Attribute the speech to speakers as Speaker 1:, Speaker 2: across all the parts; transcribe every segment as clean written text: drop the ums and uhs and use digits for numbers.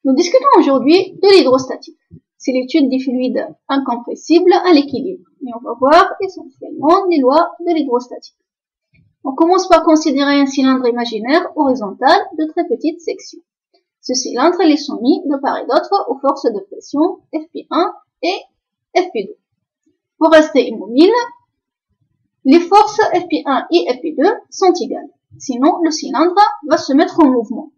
Speaker 1: Nous discutons aujourd'hui de l'hydrostatique. C'est l'étude des fluides incompressibles à l'équilibre. Et on va voir essentiellement les lois de l'hydrostatique. On commence par considérer un cylindre imaginaire horizontal de très petite section. Ce cylindre est soumis de part et d'autre aux forces de pression Fp1 et Fp2. Pour rester immobile, les forces Fp1 et Fp2 sont égales. Sinon, le cylindre va se mettre en mouvement.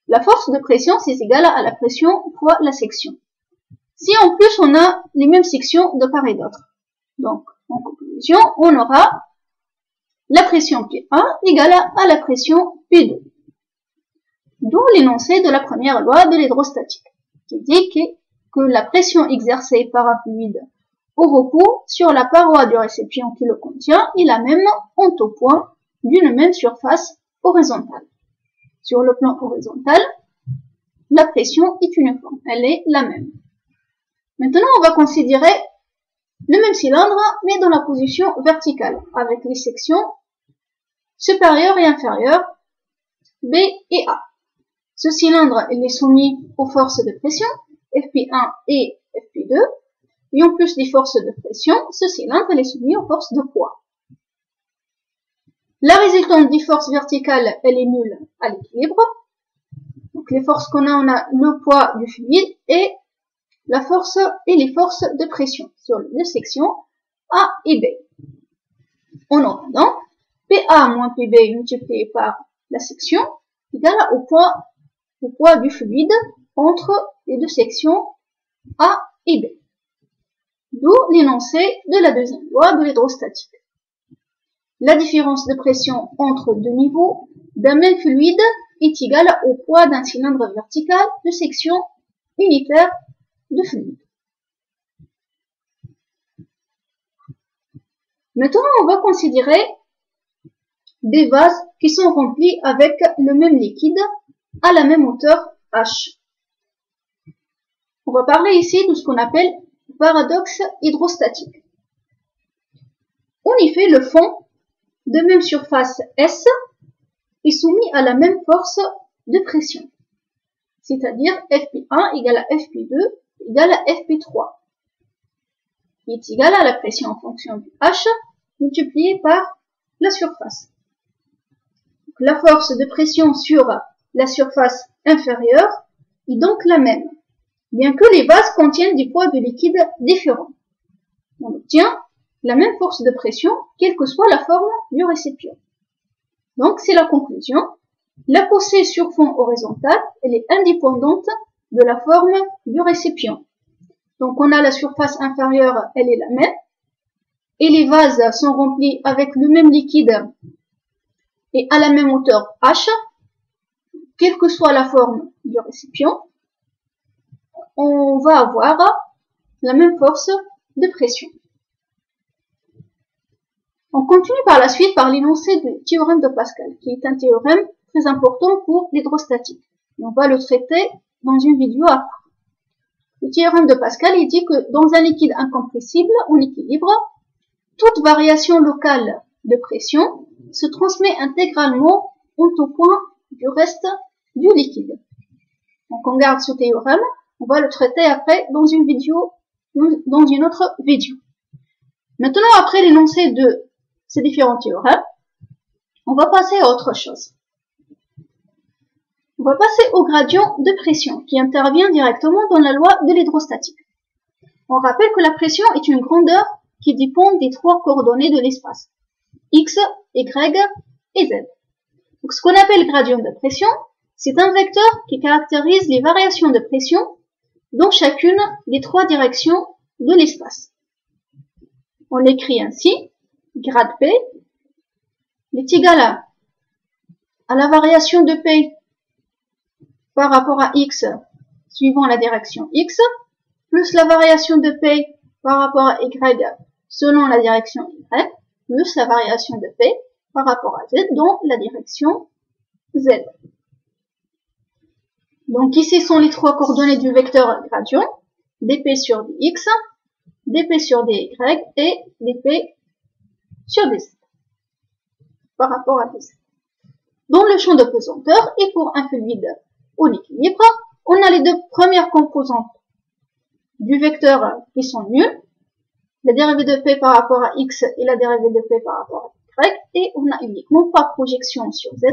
Speaker 1: La force de pression, c'est égal à la pression fois la section. Si en plus on a les mêmes sections de part et d'autre. Donc, en conclusion, on aura la pression P1 égale à la pression P2. D'où l'énoncé de la première loi de l'hydrostatique, qui dit que la pression exercée par un fluide au repos sur la paroi du récipient qui le contient est la même en tout point d'une même surface horizontale. Sur le plan horizontal, la pression est uniforme, elle est la même. Maintenant, on va considérer le même cylindre, mais dans la position verticale, avec les sections supérieures et inférieures, B et A. Ce cylindre, il est soumis aux forces de pression, Fp1 et Fp2, et en plus des forces de pression, ce cylindre, il est soumis aux forces de poids. La résultante des forces verticales, elle est nulle à l'équilibre. Donc les forces qu'on a, on a le poids du fluide et la force et les forces de pression sur les deux sections A et B. On aura donc PA moins PB multiplié par la section égale au poids du fluide entre les deux sections A et B. D'où l'énoncé de la deuxième loi de l'hydrostatique. La différence de pression entre deux niveaux d'un même fluide est égale au poids d'un cylindre vertical de section unitaire de fluide. Maintenant, on va considérer des vases qui sont remplis avec le même liquide à la même hauteur H. On va parler ici de ce qu'on appelle paradoxe hydrostatique. En effet, le fond de même surface S est soumis à la même force de pression, c'est-à-dire Fp1 égale à Fp2 égale à Fp3, qui est égal à la pression en fonction du H multiplié par la surface. Donc, la force de pression sur la surface inférieure est donc la même, bien que les vases contiennent des poids de liquide différents. On obtient la même force de pression, quelle que soit la forme du récipient. Donc, c'est la conclusion. La poussée sur fond horizontal, elle est indépendante de la forme du récipient. Donc, on a la surface inférieure, elle est la même. Et les vases sont remplis avec le même liquide et à la même hauteur H, quelle que soit la forme du récipient, on va avoir la même force de pression. On continue par la suite par l'énoncé du théorème de Pascal, qui est un théorème très important pour l'hydrostatique. Et on va le traiter dans une vidéo à part. Le théorème de Pascal, il dit que dans un liquide incompressible en équilibre, toute variation locale de pression se transmet intégralement en tout point du reste du liquide. Donc on garde ce théorème, on va le traiter après dans une autre vidéo. Maintenant, après l'énoncé de ces différents théorèmes, on va passer à autre chose. On va passer au gradient de pression qui intervient directement dans la loi de l'hydrostatique. On rappelle que la pression est une grandeur qui dépend des trois coordonnées de l'espace, x, y et z. Donc, ce qu'on appelle gradient de pression, c'est un vecteur qui caractérise les variations de pression dans chacune des trois directions de l'espace. On l'écrit ainsi, grade P est égal à la variation de P par rapport à x suivant la direction x, plus la variation de P par rapport à y selon la direction y, plus la variation de P par rapport à z dans la direction z. Donc ici sont les trois coordonnées du vecteur gradient, dp sur dx, dp sur dy et dp sur dz par rapport à dz. Dans le champ de pesanteur et pour un fluide en équilibre, on a les deux premières composantes du vecteur qui sont nulles, la dérivée de P par rapport à X et la dérivée de P par rapport à Y, et on a uniquement par projection sur Z,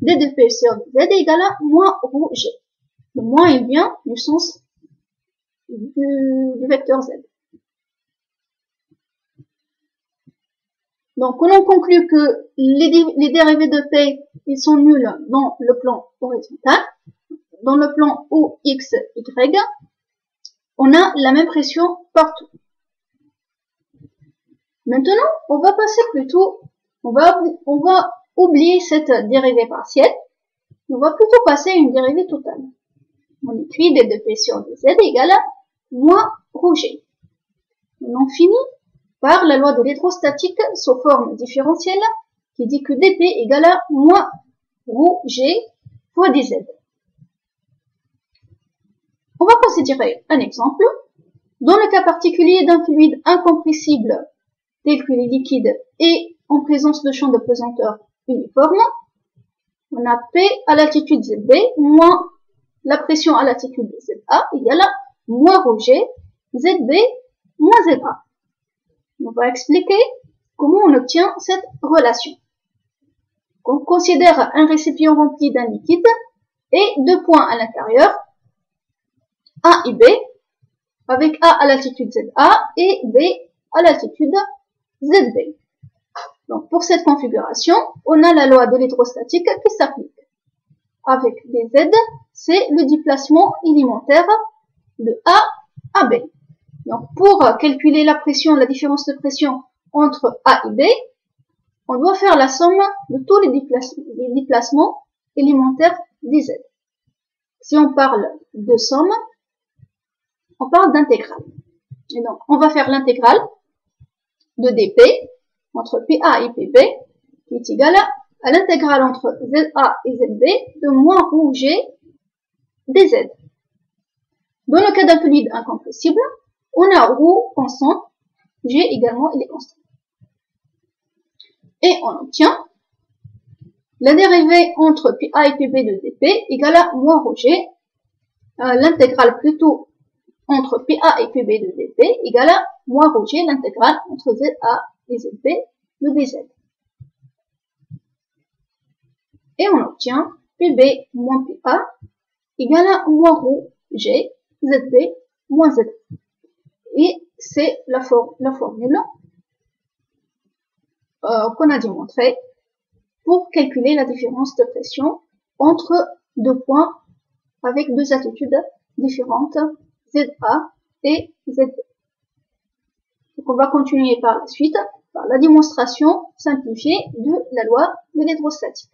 Speaker 1: d de P sur Z est égal à moins ρ G. Le moins il vient du sens du vecteur Z. Donc, on en conclut que les dérivés de P, ils sont nuls dans le plan horizontal. Dans le plan OX, Y, on a la même pression partout. Maintenant, on va passer plutôt, on va oublier cette dérivée partielle. On va plutôt passer à une dérivée totale. On écrit d de P sur dz égale à moins ρ G. On en finit par la loi de l'électrostatique sous forme différentielle qui dit que dp égale à moins ρ G fois dz. On va considérer un exemple. Dans le cas particulier d'un fluide incompressible tel que les liquides et en présence de champs de pesanteur uniformes, on a P à l'altitude ZB moins la pression à l'altitude ZA égale à moins ρ G ZB moins ZA. On va expliquer comment on obtient cette relation. On considère un récipient rempli d'un liquide et deux points à l'intérieur, A et B, avec A à l'altitude ZA et B à l'altitude ZB. Donc, pour cette configuration, on a la loi de l'hydrostatique qui s'applique. Avec dz, c'est le déplacement élémentaire de A à B. Donc, pour calculer la pression, la différence de pression entre A et B, on doit faire la somme de tous les déplacements élémentaires dz. Si on parle de somme, on parle d'intégrale. Et donc, on va faire l'intégrale de dp entre PA et PB qui est égale à l'intégrale entre ZA et ZB de moins ρ G dz. Dans le cas d'un fluide incompressible, on a ρ constant, G également il est constant. Et on obtient la dérivée entre PA et PB de dp égale à moins ρ G, l'intégrale plutôt entre PA et PB de dp égale à moins ρ G, l'intégrale entre ZA et ZB de dz. Et on obtient PB moins PA égale à moins ρ G ZB moins Z. Et c'est la formule qu'on a démontrée pour calculer la différence de pression entre deux points avec deux altitudes différentes, ZA et ZB. Donc on va continuer par la suite par la démonstration simplifiée de la loi de l'hydrostatique.